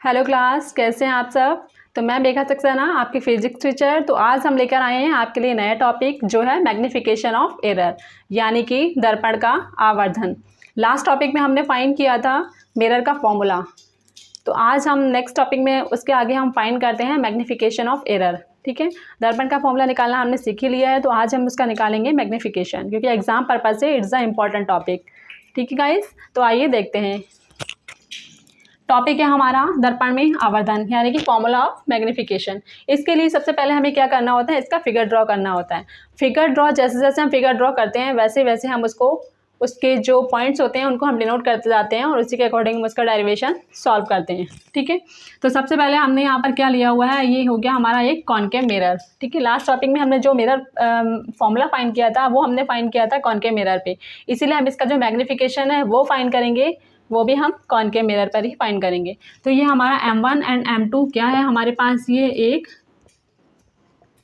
Hello class, कैसे हैं आप सब। तो मैं मेघा सक्सेना, आपकी फिजिक्स टीचर। तो आज हम लेकर आए हैं आपके लिए नया टॉपिक जो है मैग्नीफिकेशन ऑफ एरर, यानी कि दर्पण का आवर्धन। लास्ट टॉपिक में हमने फाइंड किया था मिरर का फॉर्मूला। तो आज हम नेक्स्ट टॉपिक में उसके आगे हम फाइंड करते हैं मैग्नीफिकेशन ऑफ एरर। ठीक है, दर्पण का फॉर्मूला निकालना हमने सीख ही लिया है, तो आज हम उसका निकालेंगे मैग्नीफिकेशन, क्योंकि एग्जाम पर्पज से इट्स अ इम्पॉर्टेंट टॉपिक। ठीक है गाइस, तो आइए देखते हैं। टॉपिक है हमारा दर्पण में आवर्धन, यानी कि फॉर्मूला ऑफ मैग्नीफिकेशन। इसके लिए सबसे पहले हमें क्या करना होता है, इसका फिगर ड्रॉ करना होता है। फिगर ड्रॉ जैसे जैसे हम फिगर ड्रॉ करते हैं वैसे वैसे हम उसके जो पॉइंट्स होते हैं उनको हम डिनोट करते जाते हैं और उसी के अकॉर्डिंग उसका डेरिवेशन सॉल्व करते हैं। ठीक है, तो सबसे पहले हमने यहाँ पर क्या लिया हुआ है, ये हो गया हमारा एक कॉनकेव मिरर। ठीक है, लास्ट टॉपिक में हमने जो मिरर फॉर्मूला फाइंड किया था वो हमने फाइंड किया था कॉनकेव मिरर पे, इसीलिए हम इसका जो मैग्नीफिकेशन है वो फाइंड करेंगे, वो भी हम कॉनकेव मिरर पर ही फाइंड करेंगे। तो ये हमारा M1 एंड M2 क्या है हमारे पास, ये एक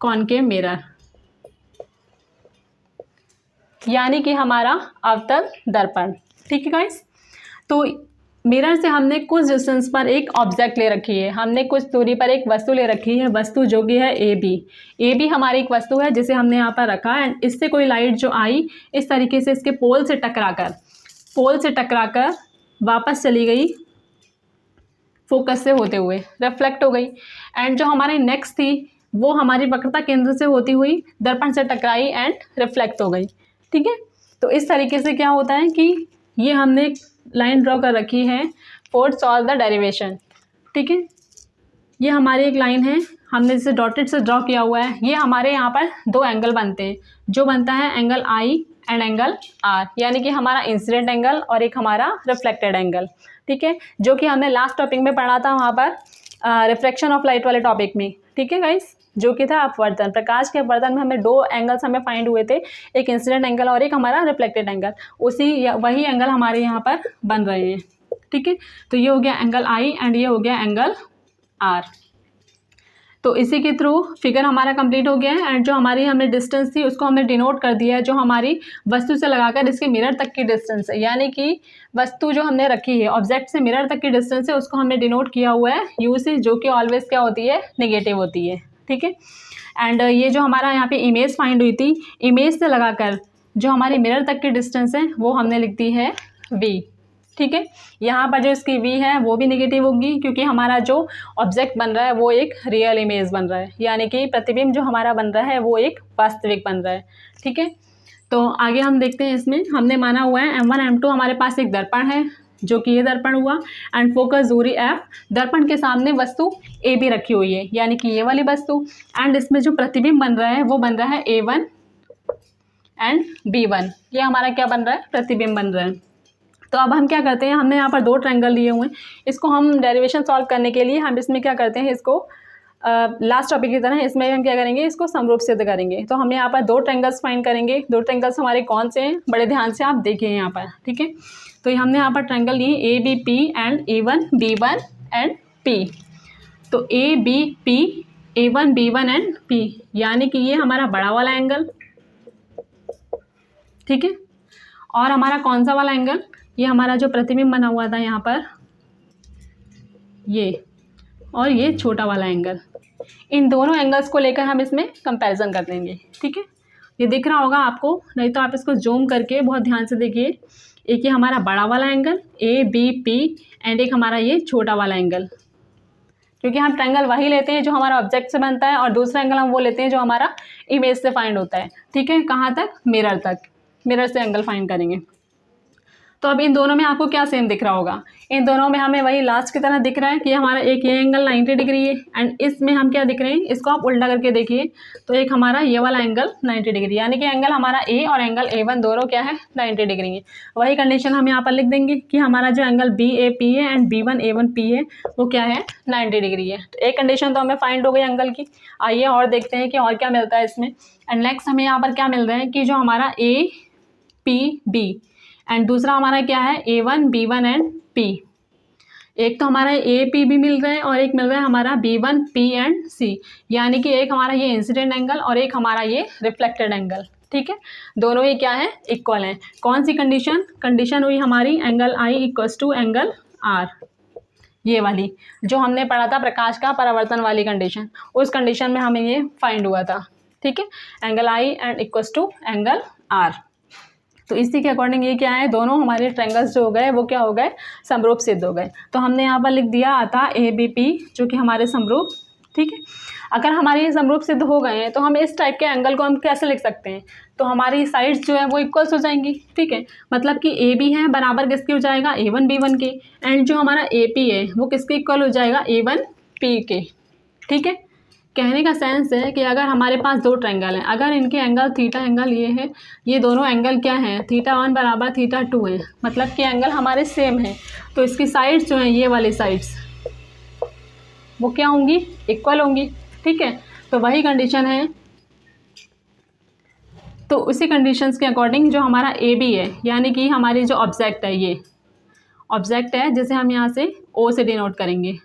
कॉनकेव मिरर, यानी कि हमारा अवतल दर्पण। ठीक है गाइस, तो मिरर से हमने कुछ डिस्टेंस पर एक ऑब्जेक्ट ले रखी है, हमने कुछ दूरी पर एक वस्तु ले रखी है, वस्तु जो कि है ए बी हमारी एक वस्तु है जिसे हमने यहाँ पर रखा है। एंड इससे कोई लाइट जो आई इस तरीके से इसके पोल से टकराकर वापस चली गई, फोकस से होते हुए रिफ्लेक्ट हो गई। एंड जो हमारी नेक्स्ट थी वो हमारी वक्रता केंद्र से होती हुई दर्पण से टकराई एंड रिफ्लेक्ट हो गई। ठीक है, तो इस तरीके से क्या होता है कि ये हमने एक लाइन ड्रॉ कर रखी है फॉर सॉल्व द डेरिवेशन। ठीक है, ये हमारी एक लाइन है, हमने इसे डॉटेड से ड्रॉ किया हुआ है। ये हमारे यहाँ पर दो एंगल बनते हैं, जो बनता है angle I and angle R, यानी कि हमारा इंसिडेंट एंगल और एक हमारा रिफ्लेक्टेड एंगल। ठीक है, जो कि हमने लास्ट टॉपिक में पढ़ा था वहाँ पर रिफ्लेक्शन ऑफ लाइट वाले टॉपिक में। ठीक है गाइस, जो कि था अपवर्तन, प्रकाश के अपवर्तन में हमें दो एंगल्स हमें फाइंड हुए थे, एक इंसिडेंट एंगल और एक हमारा रिफ्लेक्टेड एंगल। वही एंगल हमारे यहाँ पर बन रहे हैं। ठीक है, तो ये हो गया एंगल आई एंड ये हो गया एंगल आर। तो इसी के थ्रू फिगर हमारा कंप्लीट हो गया है। एंड जो हमारी हमने डिस्टेंस थी उसको हमने डिनोट कर दिया है, जो हमारी वस्तु से लगाकर इसके मिरर तक की डिस्टेंस है, यानी कि वस्तु जो हमने रखी है ऑब्जेक्ट से मिरर तक की डिस्टेंस है, उसको हमने डिनोट किया हुआ है यू से, जो कि ऑलवेज क्या होती है, नेगेटिव होती है। ठीक है, एंड ये जो हमारा यहाँ पे इमेज फाइंड हुई थी, इमेज से लगाकर जो हमारी मिरर तक की डिस्टेंस है वो हमने लिख दी है v। ठीक है, यहाँ पर जो इसकी v है वो भी नेगेटिव होगी, क्योंकि हमारा जो ऑब्जेक्ट बन रहा है वो एक रियल इमेज बन रहा है, यानी कि प्रतिबिंब जो हमारा बन रहा है वो एक वास्तविक बन रहा है। ठीक है, तो आगे हम देखते हैं। इसमें हमने माना हुआ है M1 M2 हमारे पास एक दर्पण है, जो कि ये दर्पण हुआ। एंड फोकस दूरी F, दर्पण के सामने वस्तु A भी रखी हुई है, यानी कि ये वाली वस्तु। एंड इसमें जो प्रतिबिंब बन रहा है वो बन रहा है A1 एंड B1, ये हमारा क्या बन रहा है, प्रतिबिंब बन रहा है। तो अब हम क्या करते हैं, हमने यहाँ पर दो ट्रायंगल लिए हुए हैं, इसको हम डेरिवेशन सॉल्व करने के लिए हम इसमें क्या करते हैं, इसको लास्ट टॉपिक की तरह इसमें हम क्या करेंगे, इसको समरूप सिद्ध करेंगे। तो हम यहाँ पर दो ट्रायंगल्स फाइंड करेंगे। दो ट्रायंगल्स हमारे कौन से हैं, बड़े ध्यान से आप देखिए यहाँ पर। ठीक है, तो हमने यहाँ पर ट्रायंगल लिए ABP and A1 B1 and P। तो ABP A1 B1 and P, यानी कि ये हमारा बड़ा वाला एंगल। ठीक है, और हमारा कौन सा वाला एंगल, ये हमारा जो प्रतिबिंब बना हुआ था यहाँ पर, ये और ये छोटा वाला एंगल, इन दोनों एंगल्स को लेकर हम इसमें कंपैरिजन कर देंगे। ठीक है, ये दिख रहा होगा आपको, नहीं तो आप इसको जूम करके बहुत ध्यान से देखिए। एक ये हमारा बड़ा वाला एंगल ABP एंड एक हमारा ये छोटा वाला एंगल, क्योंकि हम ट्रायंगल वही लेते हैं जो हमारा ऑब्जेक्ट से बनता है, और दूसरा एंगल हम वो लेते हैं जो हमारा इमेज से फाइंड होता है। ठीक है, कहाँ तक, मिरर तक, मिरर से एंगल फाइंड करेंगे। तो अब इन दोनों में आपको क्या सेम दिख रहा होगा, इन दोनों में हमें वही लास्ट की तरह दिख रहा है कि हमारा एक ये एंगल 90 डिग्री है, एंड इसमें हम क्या दिख रहे हैं, इसको आप उल्टा करके देखिए तो एक हमारा ये वाला एंगल 90 डिग्री, यानी कि एंगल हमारा A और एंगल A1 दोनों क्या है, 90 डिग्री है। वही कंडीशन हम यहाँ पर लिख देंगे कि हमारा जो एंगल BAP है एंड B1 A1P है वो क्या है, 90 डिग्री है। तो एक कंडीशन तो हमें फाइंड हो गई एंगल की। आइए और देखते हैं कि और क्या मिलता है इसमें। एंड नेक्स्ट हमें यहाँ पर क्या मिल रहा है कि जो हमारा APB एंड दूसरा हमारा क्या है A1 B1 एंड P, एक तो हमारा AP भी मिल रहा है और एक मिल रहा है हमारा B1 P एंड C, यानी कि एक हमारा ये इंसिडेंट एंगल और एक हमारा ये रिफ्लेक्टेड एंगल। ठीक है, दोनों ही क्या है, इक्वल हैं। कौन सी कंडीशन हुई हमारी, angle I equals to angle R, ये वाली जो हमने पढ़ा था प्रकाश का परावर्तन वाली कंडीशन, उस कंडीशन में हमें ये फाइंड हुआ था। ठीक है, angle I and equals to angle R. तो इसी के अकॉर्डिंग ये क्या है, दोनों हमारे ट्रायंगल्स जो हो गए वो क्या हो गए, समरूप सिद्ध हो गए। तो हमने यहाँ पर लिख दिया था ए बी पी जो कि हमारे समरूप। ठीक है, अगर हमारे ये समरूप सिद्ध हो गए हैं तो हम इस टाइप के एंगल को हम कैसे लिख सकते हैं, तो हमारी साइड्स जो है वो इक्वल्स हो जाएंगी। ठीक है, मतलब कि ए बी है बराबर किसके हो जाएगा, ए वन बी वन के, एंड जो हमारा ए पी है वो किसके इक्वल हो जाएगा, ए वन पी के। ठीक है, कहने का सेंस है कि अगर हमारे पास दो ट्रायंगल हैं, अगर इनके एंगल थीटा एंगल ये है, ये दोनों एंगल क्या हैं, थीटा वन बराबर थीटा टू है, मतलब कि एंगल हमारे सेम है, तो इसकी साइड्स जो हैं ये वाली साइड्स वो क्या होंगी, इक्वल होंगी। ठीक है, तो वही कंडीशन है। तो उसी कंडीशंस के अकॉर्डिंग जो हमारा ए बी है, यानी कि हमारी जो ऑब्जेक्ट है, ये ऑब्जेक्ट है जिसे हम यहाँ से ओ से डिनोट करेंगे,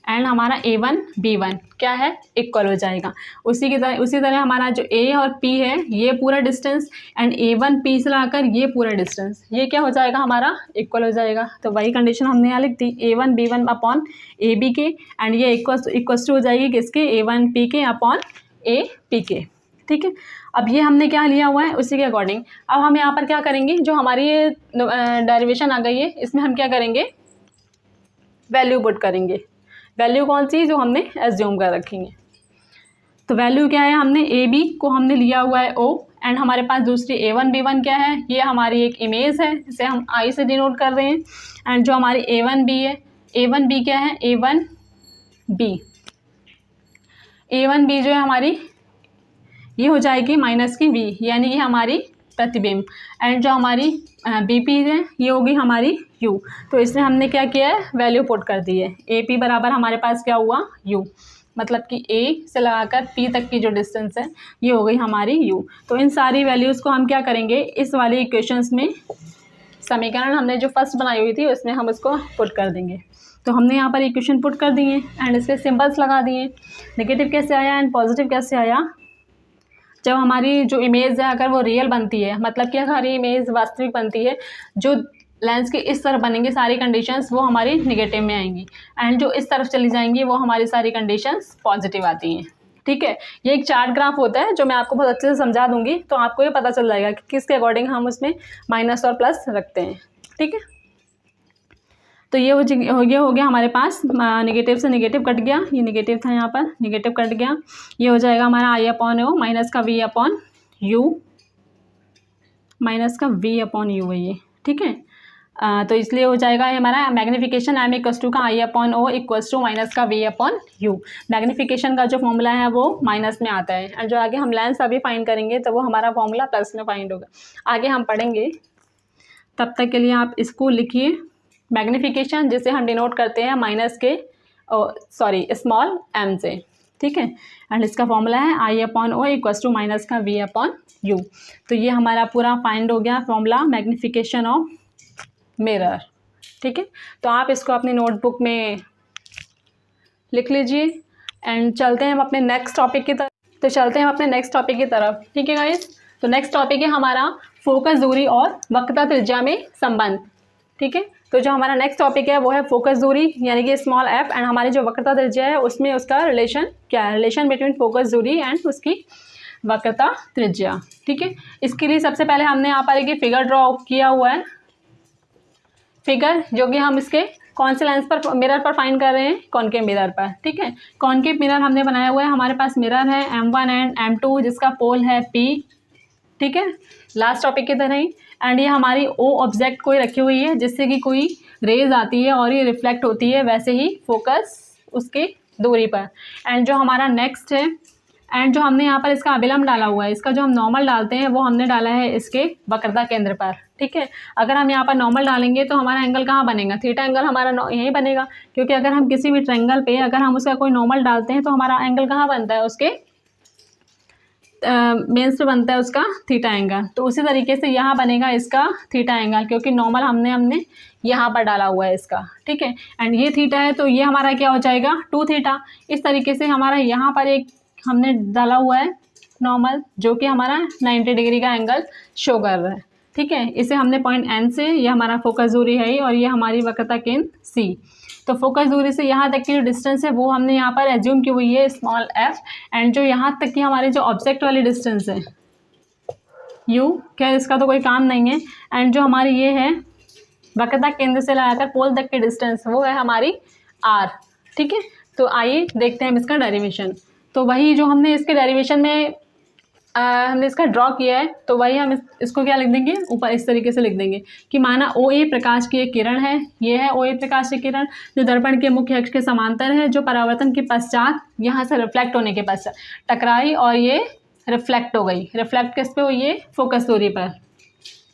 एंड हमारा ए वन बी वन क्या है, इक्वल हो जाएगा। उसी तरह हमारा जो ए और पी है ये पूरा distance, and A one P से लाकर ये पूरा डिस्टेंस, ये क्या हो जाएगा, हमारा इक्वल हो जाएगा। तो वही कंडीशन हमने यहाँ लिख दी, A one B one upon A B के, एंड ये इक्वल्स टू हो जाएगी किसके, ए वन पी के अपॉन ए पी के। ठीक है, अब ये हमने क्या लिया हुआ है उसी के अकॉर्डिंग अब हम यहाँ पर क्या करेंगे, जो हमारी ये डेरिवेशन आ गई है इसमें हम क्या करेंगे, वैल्यू पुट करेंगे। वैल्यू कौन सी, जो हमने एज्यूम कर रखेंगे। तो वैल्यू क्या है, हमने ए बी को हमने लिया हुआ है ओ, एंड हमारे पास दूसरी ए वन बी वन क्या है, ये हमारी एक इमेज है जिसे हम आई से डिनोट कर रहे हैं, एंड जो हमारी ए वन बी है, ए वन बी क्या है, ए वन बी, ए वन बी जो है हमारी ये हो जाएगी माइनस की वी, यानी कि हमारी प्रतिबिंब, एंड जो हमारी बी पी है ये होगी हमारी यू। तो इसमें हमने क्या किया है, वैल्यू पुट कर दी है। ए पी बराबर हमारे पास क्या हुआ, यू, मतलब कि ए से लगाकर पी तक की जो डिस्टेंस है ये हो गई हमारी यू। तो इन सारी वैल्यूज़ को हम क्या करेंगे, इस वाली इक्वेशंस में, समीकरण हमने जो फर्स्ट बनाई हुई थी उसमें हम उसको पुट कर देंगे। तो हमने यहाँ पर इक्वेशन पुट कर दिए एंड इसके सिंबल्स लगा दिए, नेगेटिव कैसे आया एंड पॉजिटिव कैसे आया। जब हमारी जो इमेज है अगर वो रियल बनती है, मतलब कि अगर हमारी इमेज वास्तविक बनती है, जो लेंस के इस तरफ बनेंगे सारी कंडीशंस वो हमारी निगेटिव में आएंगी, एंड जो इस तरफ चली जाएंगी वो हमारी सारी कंडीशंस पॉजिटिव आती हैं। ठीक है, ये एक चार्ट ग्राफ होता है जो मैं आपको बहुत अच्छे से समझा दूंगी, तो आपको ये पता चल जाएगा कि किसके अकॉर्डिंग हम उसमें माइनस और प्लस रखते हैं। ठीक है, तो ये हो गया हमारे पास, नेगेटिव से नेगेटिव कट गया, ये नेगेटिव था यहाँ पर, नेगेटिव कट गया, ये हो जाएगा हमारा आई अपॉन ओ माइनस का वी अपॉन यू, माइनस का वी अपॉन यू है ये। ठीक है, तो इसलिए हो जाएगा ये हमारा मैग्नीफिकेशन एम इक्वल्स टू का I upon O equals to minus का वी अपॉन यू। मैग्नीफिकेशन का जो फॉर्मूला है वो माइनस में आता है, एंड जो आगे हम लेंस अभी फाइंड करेंगे तो वो हमारा फॉर्मूला प्लस में फाइंड होगा, आगे हम पढ़ेंगे। तब तक के लिए आप इसको लिखिए, मैग्नीफिकेशन जिसे हम डिनोट करते हैं माइनस के स्मॉल m से। ठीक है, एंड इसका फॉर्मूला है I upon O equals to minus का वी अपॉन यू। तो ये हमारा पूरा फाइंड हो गया फॉर्मूला मैग्नीफिकेशन ऑफ मिरर। ठीक है, तो आप इसको अपनी नोटबुक में लिख लीजिए, एंड चलते हैं हम अपने नेक्स्ट टॉपिक की तरफ। ठीक है गाइस, तो नेक्स्ट टॉपिक है हमारा फोकस दूरी और वक्रता त्रिज्या में संबंध। ठीक है, तो जो हमारा नेक्स्ट टॉपिक है वो है फोकस दूरी यानी कि स्मॉल एफ, एंड हमारी जो वक्रता त्रिज्या है उसमें उसका रिलेशन क्या है, रिलेशन बिटवीन फोकस दूरी एंड उसकी वक्रता त्रिज्या। ठीक है, इसके लिए सबसे पहले हमने यहाँ पर एक फिगर ड्रॉ किया हुआ है, फिगर जो कि हम इसके कौन से लेंस पर, मिरर पर फाइंड कर रहे हैं, कॉनकेव मिरर पर। ठीक है, कॉनकेव मिरर हमने बनाया हुआ है, हमारे पास मिरर है M1 एंड M2 जिसका पोल है P। ठीक है, लास्ट टॉपिक की तरह ही, एंड ये हमारी ओ ऑब्जेक्ट कोई रखी हुई है जिससे कि कोई रेज आती है और ये रिफ्लेक्ट होती है, वैसे ही फोकस उसकी दूरी पर। एंड जो हमारा नेक्स्ट है, एंड जो हमने यहाँ पर इसका अभिलंब डाला हुआ है, इसका जो हम नॉर्मल डालते हैं वो हमने डाला है इसके वक्रता केंद्र पर। ठीक है, अगर हम यहाँ पर नॉर्मल डालेंगे तो हमारा एंगल कहाँ बनेगा, थीटा एंगल हमारा यहीं बनेगा, क्योंकि अगर हम किसी भी ट्रायंगल पे अगर हम उसका कोई नॉर्मल डालते हैं तो हमारा एंगल कहाँ बनता है, उसके मेंस पे बनता है उसका थीटा एंगल। तो उसी तरीके से यहाँ बनेगा इसका थीटा एंगल, क्योंकि नॉर्मल हमने यहाँ पर डाला हुआ है इसका। ठीक है, एंड ये थीटा है तो ये हमारा क्या हो जाएगा 2 थीटा। इस तरीके से हमारा यहाँ पर एक हमने डाला हुआ है नॉर्मल जो कि हमारा 90 डिग्री का एंगल शो कर रहा है। ठीक है, इसे हमने पॉइंट N से, ये हमारा फोकस दूरी है और ये हमारी वक्रता केंद्र C, तो फोकस दूरी से यहाँ तक की जो डिस्टेंस है वो हमने यहाँ पर एज्यूम की हुई है स्मॉल f, एंड जो यहाँ तक की हमारे जो ऑब्जेक्ट वाली डिस्टेंस है u, क्या इसका तो कोई काम नहीं है, एंड जो हमारी ये है वक्रता केंद्र से लगाकर पोल तक की डिस्टेंस वो है हमारी r। ठीक है, तो आइए देखते हैं इसका डेरिवेशन। तो वही जो हमने इसके डेरिवेशन में हमने इसका ड्रॉ किया है, तो वही हम इसको क्या लिख देंगे, ऊपर इस तरीके से लिख देंगे कि माना OA प्रकाश की एक किरण है, ये है OA प्रकाश की किरण जो दर्पण के मुख्य अक्ष के समांतर है, जो परावर्तन के पश्चात यहाँ से रिफ्लेक्ट होने के पश्चात टकराई और ये रिफ्लेक्ट हो गई। रिफ्लेक्ट किस पे हुई है, फोकस दूरी पर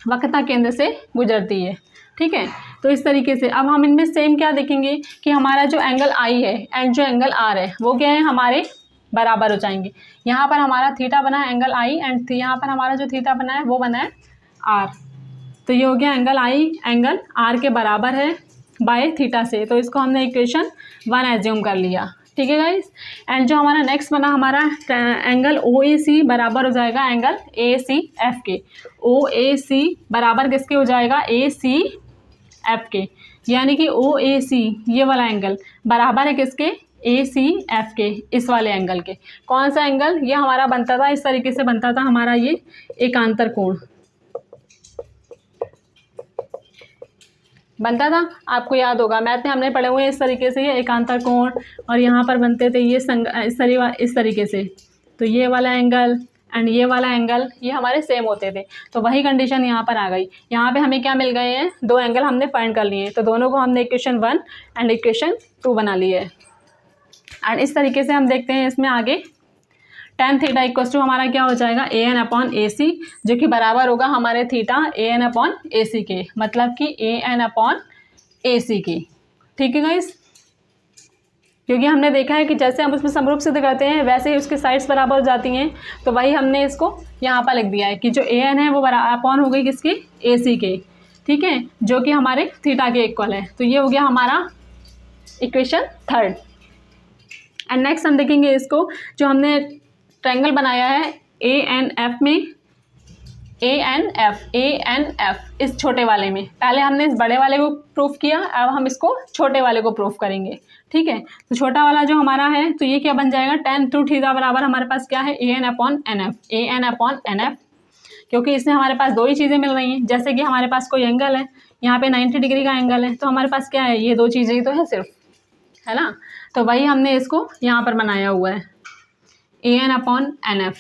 वक्रता केंद्र से गुजरती है। ठीक है, तो इस तरीके से अब हम इनमें सेम क्या देखेंगे कि हमारा जो एंगल I है एंड जो एंगल R है वो क्या है, हमारे बराबर हो जाएंगे। यहाँ पर हमारा थीटा बना है एंगल I, एंड यहाँ पर हमारा जो थीटा बना है वो बना है R। तो ये हो गया एंगल I एंगल R के बराबर है बाय थीटा से, तो इसको हमने इक्वेशन 1 एज्यूम कर लिया। ठीक है गाइस, एंड जो हमारा नेक्स्ट बना हमारा एंगल OAC बराबर हो जाएगा एंगल ACF के। OAC बराबर किसके हो जाएगा, ACF के, यानी कि OAC ये वाला एंगल बराबर है किसके, ACF के, इस वाले एंगल के। कौन सा एंगल, ये हमारा बनता था इस तरीके से बनता था हमारा ये एकांतर कोण बनता था, आपको याद होगा मैथ में हमने पढ़े हुए हैं इस तरीके से ये एकांतर कोण, और यहाँ पर बनते थे ये इस तरीके से। तो ये वाला एंगल एंड ये वाला एंगल ये हमारे सेम होते थे, तो वही कंडीशन यहाँ पर आ गई। यहाँ पे हमें क्या मिल गए हैं, दो एंगल हमने फाइंड कर लिए हैं, तो दोनों को हमने इक्वेशन 1 एंड इक्वेशन 2 बना लिए है। एंड इस तरीके से हम देखते हैं इसमें आगे tan थीटा इक्वल्स टू हमारा क्या हो जाएगा AN/AC, जो कि बराबर होगा हमारे थीटा AN/AC के, मतलब कि AN/AC के। ठीक है गाइस, क्योंकि हमने देखा है कि जैसे हम उसमें समरूप सिद्ध करते हैं वैसे ही उसकी साइड्स बराबर हो जाती हैं, तो वही हमने इसको यहाँ पर लिख दिया है कि जो AN है वो अपॉन हो गई किसके, AC के। ठीक है, जो कि हमारे थीटा के इक्वल है। तो ये हो गया हमारा इक्वेशन 3। एंड नेक्स्ट हम देखेंगे इसको, जो हमने ट्रायंगल बनाया है ANF में, ANF इस छोटे वाले में, पहले हमने इस बड़े वाले को प्रूफ किया, अब हम इसको छोटे वाले को प्रूफ करेंगे। ठीक है, तो छोटा वाला जो हमारा है तो ये क्या बन जाएगा, tan टू थीटा बराबर हमारे पास क्या है AN/NF, क्योंकि इसमें हमारे पास दो ही चीज़ें मिल रही हैं। जैसे कि हमारे पास कोई एंगल है, यहाँ पे 90 डिग्री का एंगल है, तो हमारे पास क्या है, ये दो चीज़ें ही तो है सिर्फ, है ना। तो वही हमने इसको यहाँ पर बनाया हुआ है AN/NF।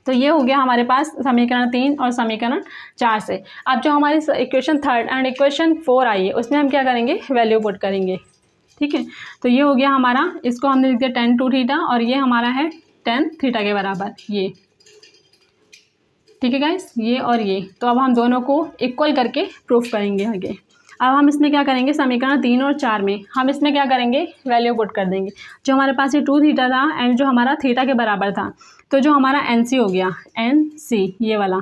तो ये हो गया हमारे पास समीकरण 3 और समीकरण 4 से। अब जो हमारी इक्वेशन 3 एंड इक्वेशन 4 आई है उसमें हम क्या करेंगे, वैल्यू पुट करेंगे। ठीक है, तो ये हो गया हमारा, इसको हमने लिख दिया tan टू थीटा, और ये हमारा है tan थीटा के बराबर ये। ठीक है गाइस, ये और ये, तो अब हम दोनों को इक्वल करके प्रूफ करेंगे आगे। अब हम इसमें क्या करेंगे, समीकरण 3 और 4 में हम इसमें क्या करेंगे, वैल्यू पुट कर देंगे। जो हमारे पास ये 2 थीटा था एंड जो हमारा थीटा के बराबर था, तो जो हमारा NC हो गया, NC ये वाला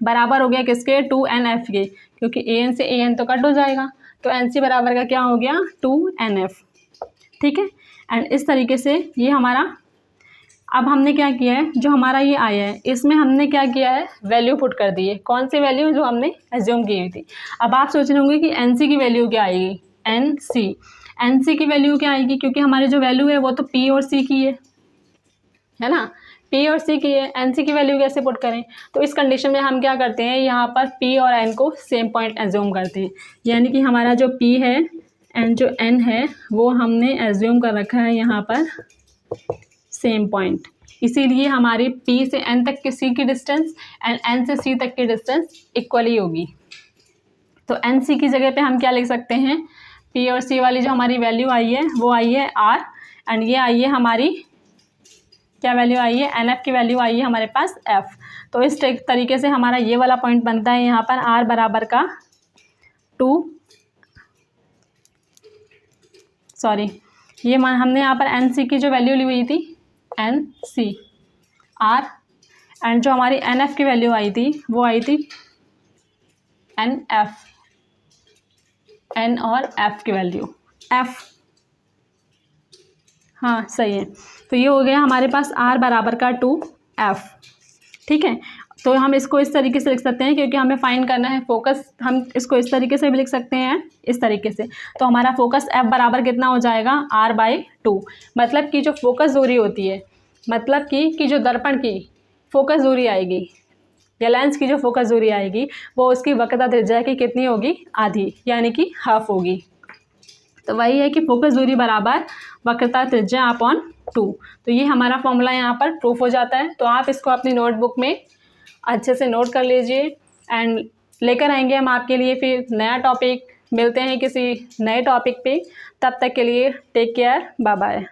बराबर हो गया किसके, 2NF के, क्योंकि AN से AN तो कट हो जाएगा, तो NC बराबर का क्या हो गया, 2NF। ठीक है, एंड इस तरीके से ये हमारा, अब हमने क्या किया है, जो हमारा ये आया है इसमें हमने क्या किया है, वैल्यू पुट कर दी है। कौन सी वैल्यू, जो हमने एज्यूम की हुई थी। अब आप सोच रहे होंगे कि NC की वैल्यू क्या आएगी, NC की वैल्यू क्या आएगी, क्योंकि हमारी जो वैल्यू है वो तो P और C की है ना, P और C की है, NC की वैल्यू कैसे पुट करें। तो इस कंडीशन में हम क्या करते हैं, यहाँ पर P और N को सेम पॉइंट एज्यूम करते हैं, यानी कि हमारा जो P है एंड जो N है वो हमने एज्यूम कर रखा है यहाँ पर सेम पॉइंट, इसीलिए हमारी P से N तक की C की डिस्टेंस एंड N से C तक की डिस्टेंस इक्वली होगी। तो NC की जगह पे हम क्या लिख सकते हैं, P और C वाली जो हमारी वैल्यू आई है वो आई है R, एंड ये आई है हमारी क्या वैल्यू आई है, NF की वैल्यू आई है हमारे पास F। तो इस तरीके से हमारा ये वाला पॉइंट बनता है यहाँ पर R बराबर का 2, सॉरी ये हमने यहाँ पर NC की जो वैल्यू ली हुई थी NC R, एंड जो हमारी NF की वैल्यू आई थी वो आई थी NF, N और F की वैल्यू F, हाँ सही है। तो ये हो गया हमारे पास R बराबर का 2F। ठीक है, तो हम इसको इस तरीके से लिख सकते हैं, क्योंकि हमें फाइंड करना है फोकस, हम इसको इस तरीके से भी लिख सकते हैं, इस तरीके से। तो हमारा फोकस F बराबर कितना हो जाएगा, R/2। मतलब कि जो फोकस दूरी होती है, मतलब कि जो दर्पण की फोकस दूरी आएगी या लेंस की जो फोकस दूरी आएगी वो उसकी वक्रता त्रिज्या की कितनी होगी, आधी, यानी कि हाफ होगी। तो वही है कि फोकस दूरी बराबर वक्रता त्रिज्या अपॉन 2। तो ये हमारा फॉर्मूला यहाँ पर प्रूफ हो जाता है। तो आप इसको अपनी नोटबुक में अच्छे से नोट कर लीजिए एंड लेकर आएंगे हम आपके लिए फिर नया टॉपिक। मिलते हैं किसी नए टॉपिक पे, तब तक के लिए टेक केयर, बाय बाय।